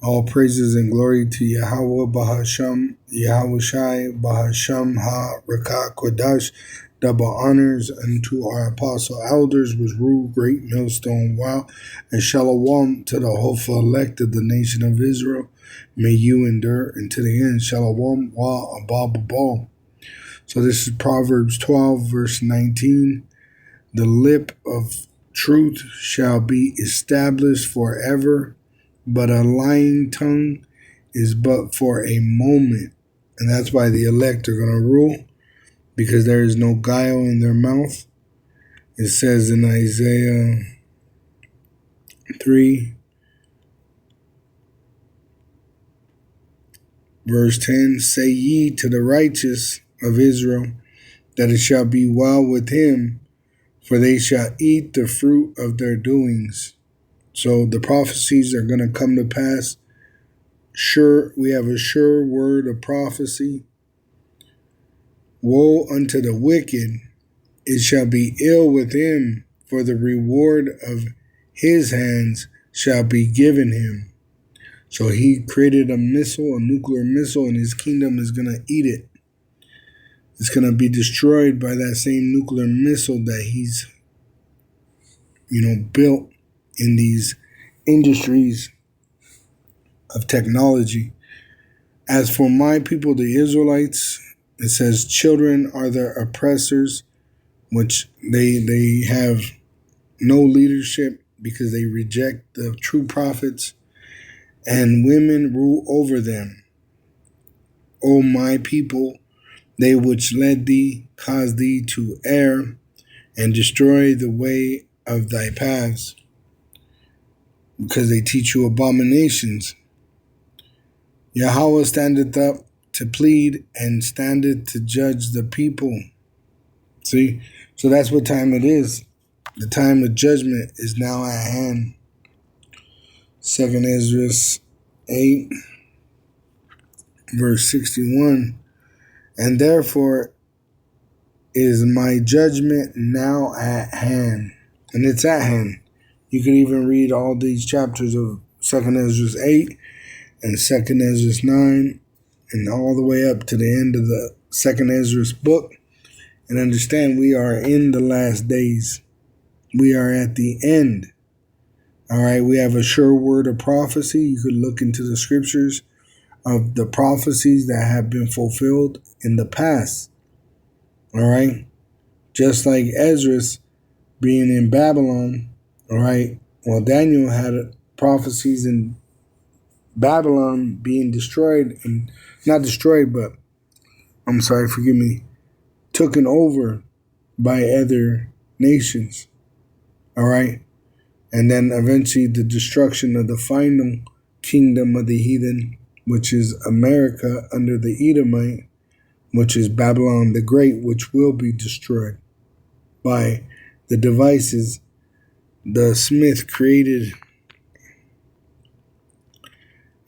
All praises and glory to Yahweh Bahasham, Yahweh Shai Bahasham Ha Rakah Kodash. Double honors unto our apostle elders, which rule great millstone while, and shalom to the hopeful elect of the nation of Israel. May you endure unto the end. Shalom wa abababal. So this is Proverbs 12, verse 19. The lip of truth shall be established forever, but a lying tongue is but for a moment. And that's why the elect are going to rule, because there is no guile in their mouth. It says in Isaiah 3, verse 10, say ye to the righteous of Israel, that it shall be well with him, for they shall eat the fruit of their doings. So the prophecies are going to come to pass. Sure, we have a sure word of prophecy. Woe unto the wicked, it shall be ill with him, for the reward of his hands shall be given him. So he created a missile, a nuclear missile, and his kingdom is going to eat it. It's going to be destroyed by that same nuclear missile that he's, built in these industries of technology. As for my people, the Israelites, it says, children are their oppressors, which they have no leadership because they reject the true prophets, and women rule over them. O my people, they which led thee cause thee to err, and destroy the way of thy paths, because they teach you abominations. Yahweh standeth up to plead, and standeth to judge the people. See? So that's what time it is. The time of judgment is now at hand. 2 Ezra 8, verse 61. And therefore is my judgment now at hand. And it's at hand. You can even read all these chapters of 2 Ezra 8 and 2 Ezra 9 and all the way up to the end of the 2 Ezra book, and understand we are in the last days. We are at the end. All right, we have a sure word of prophecy. You could look into the scriptures of the prophecies that have been fulfilled in the past. All right, just like Ezra being in Babylon. All right, well, Daniel had prophecies in Babylon being destroyed, and not destroyed, but forgive me, taken over by other nations. All right. And then eventually the destruction of the final kingdom of the heathen, which is America under the Edomite, which is Babylon the Great, which will be destroyed by the devices the smith created.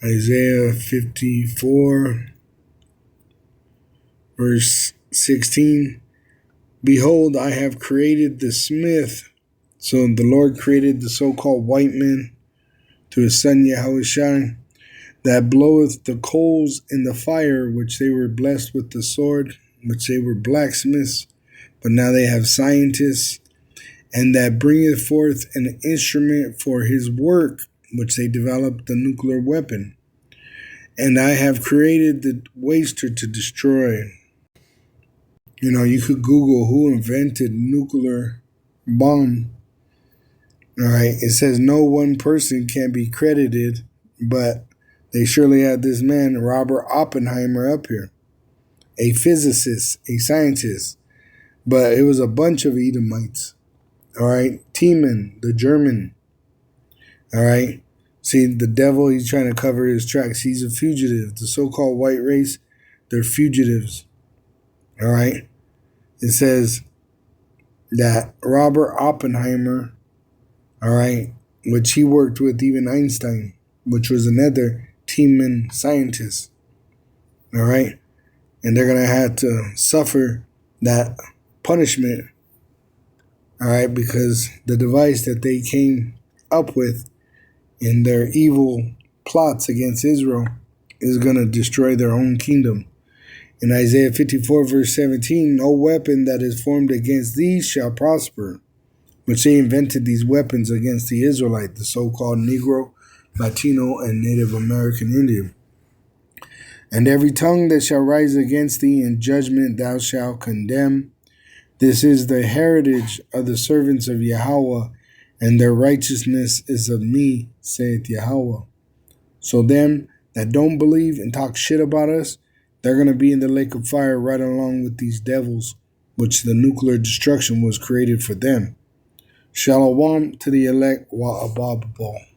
Isaiah 54, verse 16. Behold, I have created the smith. So the Lord created the so-called white man to his son Yahushua, that bloweth the coals in the fire, which they were blessed with the sword, which they were blacksmiths, but now they have scientists, and that bringeth forth an instrument for his work, which they developed the nuclear weapon. And I have created the waster to destroy. You could Google who invented nuclear bomb. All right, it says no one person can be credited, but they surely had this man, Robert Oppenheimer, up here, a physicist, a scientist, but it was a bunch of Edomites. All right, Tiemann, the German. All right, see, the devil, he's trying to cover his tracks. He's a fugitive. The so-called white race, they're fugitives. All right, it says that Robert Oppenheimer, all right, which he worked with even Einstein, which was another Tiemann scientist. All right, and they're going to have to suffer that punishment. All right, because the device that they came up with in their evil plots against Israel is going to destroy their own kingdom. In Isaiah 54 verse 17, no weapon that is formed against these shall prosper, which they invented these weapons against the Israelite, the so-called Negro, Latino, and Native American Indian. And every tongue that shall rise against thee in judgment thou shalt condemn. This is the heritage of the servants of Yahweh, and their righteousness is of me, saith Yahweh. So them that don't believe and talk shit about us, they're going to be in the lake of fire right along with these devils, which the nuclear destruction was created for them. Shalom to the elect wa ababal.